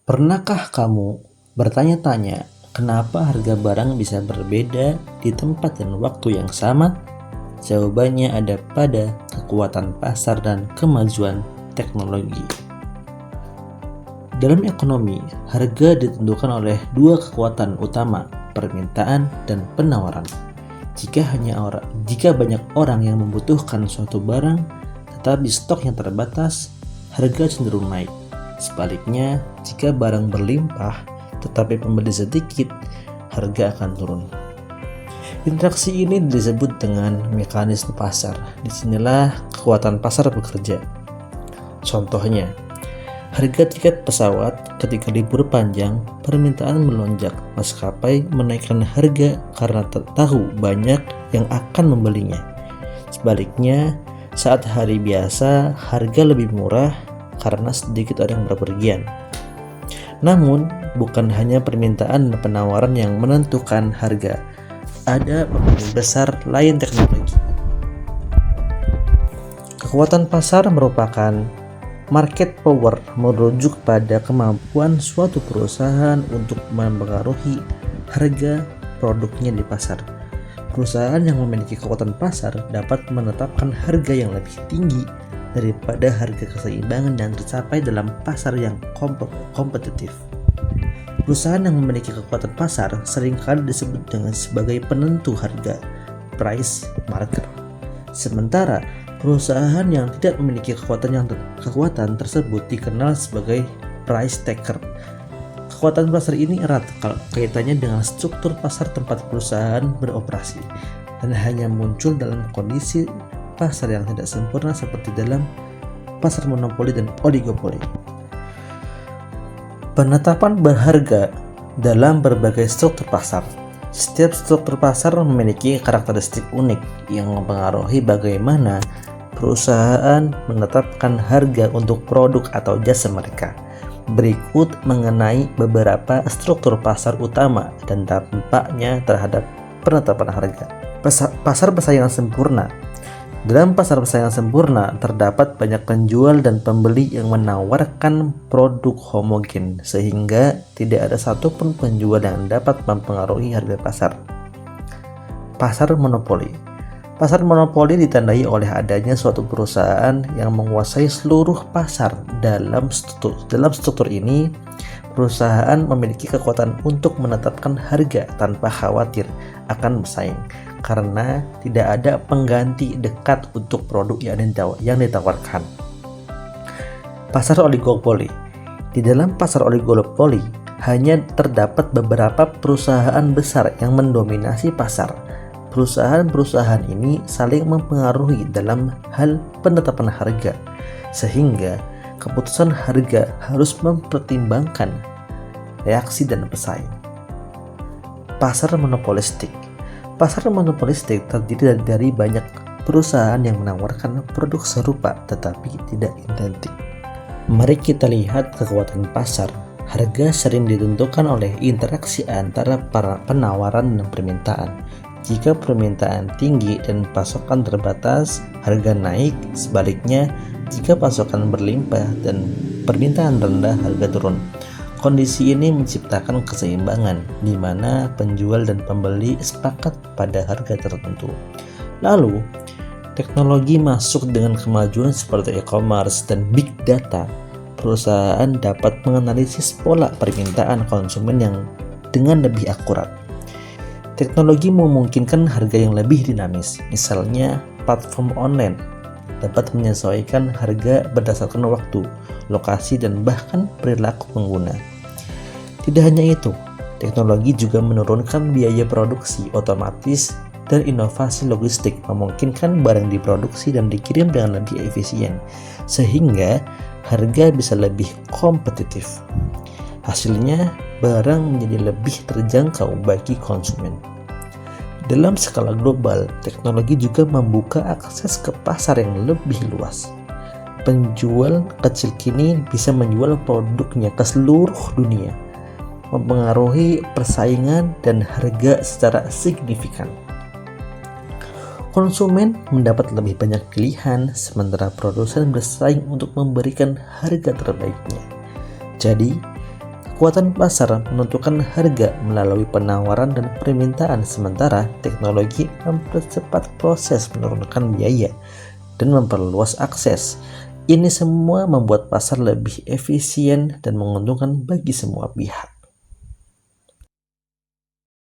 Pernahkah kamu bertanya-tanya kenapa harga barang bisa berbeda di tempat dan waktu yang sama? Jawabannya ada pada kekuatan pasar dan kemajuan teknologi. Dalam ekonomi, harga ditentukan oleh dua kekuatan utama, permintaan dan penawaran. Jika banyak orang yang membutuhkan suatu barang, tetapi stoknya terbatas, harga cenderung naik. Sebaliknya, jika barang berlimpah tetapi pembeli sedikit, harga akan turun. Interaksi ini disebut dengan mekanisme pasar. Disinilah kekuatan pasar bekerja. Contohnya, harga tiket pesawat ketika libur panjang, permintaan melonjak. Maskapai menaikkan harga karena tahu banyak yang akan membelinya. Sebaliknya, saat hari biasa, harga lebih murah karena sedikit orang yang berpergian. Namun, bukan hanya permintaan dan penawaran yang menentukan harga. Ada pemain besar lain teknologi. Kekuatan pasar merupakan market power, merujuk pada kemampuan suatu perusahaan untuk mempengaruhi harga produknya di pasar. Perusahaan yang memiliki kekuatan pasar dapat menetapkan harga yang lebih tinggi daripada harga keseimbangan yang tercapai dalam pasar yang kompetitif. Perusahaan yang memiliki kekuatan pasar seringkali disebut dengan sebagai penentu harga, price marker. Sementara perusahaan yang tidak memiliki kekuatan tersebut dikenal sebagai price taker. Kekuatan pasar ini erat kaitannya dengan struktur pasar tempat perusahaan beroperasi dan hanya muncul dalam kondisi pasar yang tidak sempurna seperti dalam pasar monopoli dan oligopoli. Penetapan berharga dalam berbagai struktur pasar. Setiap struktur pasar memiliki karakteristik unik yang mempengaruhi bagaimana perusahaan menetapkan harga untuk produk atau jasa mereka. Berikut mengenai beberapa struktur pasar utama dan dampaknya terhadap penetapan harga. Pasar persaingan sempurna. Dalam pasar persaingan sempurna, terdapat banyak penjual dan pembeli yang menawarkan produk homogen, sehingga tidak ada satupun penjual yang dapat mempengaruhi harga pasar. Pasar monopoli. Pasar monopoli ditandai oleh adanya suatu perusahaan yang menguasai seluruh pasar. Dalam struktur ini, perusahaan memiliki kekuatan untuk menetapkan harga tanpa khawatir akan bersaing, karena tidak ada pengganti dekat untuk produk yang ditawarkan. Pasar oligopoli. Di dalam pasar oligopoli, hanya terdapat beberapa perusahaan besar yang mendominasi pasar. Perusahaan-perusahaan ini saling mempengaruhi dalam hal penetapan harga, sehingga keputusan harga harus mempertimbangkan reaksi dan pesaing. Pasar monopolistik. Pasar monopolistik terdiri dari banyak perusahaan yang menawarkan produk serupa tetapi tidak identik. Mari kita lihat kekuatan pasar. Harga sering ditentukan oleh interaksi antara para penawaran dan permintaan. Jika permintaan tinggi dan pasokan terbatas, harga naik. Sebaliknya, jika pasokan berlimpah dan permintaan rendah, harga turun. Kondisi ini menciptakan keseimbangan, di mana penjual dan pembeli sepakat pada harga tertentu. Lalu, teknologi masuk dengan kemajuan seperti e-commerce dan big data. Perusahaan dapat menganalisis pola permintaan konsumen yang dengan lebih akurat. Teknologi memungkinkan harga yang lebih dinamis. Misalnya, platform online dapat menyesuaikan harga berdasarkan waktu, lokasi, dan bahkan perilaku pengguna. Tidak hanya itu, teknologi juga menurunkan biaya produksi otomatis dan inovasi logistik memungkinkan barang diproduksi dan dikirim dengan lebih efisien, sehingga harga bisa lebih kompetitif. Hasilnya, barang menjadi lebih terjangkau bagi konsumen. Dalam skala global, teknologi juga membuka akses ke pasar yang lebih luas. Penjual kecil kini bisa menjual produknya ke seluruh dunia, mempengaruhi persaingan dan harga secara signifikan. Konsumen mendapat lebih banyak pilihan, sementara produsen bersaing untuk memberikan harga terbaiknya. Jadi, Kekuatan pasar menentukan harga melalui penawaran dan permintaan, sementara teknologi mempercepat proses, menurunkan biaya, dan memperluas akses. Ini semua membuat pasar lebih efisien dan menguntungkan bagi semua pihak.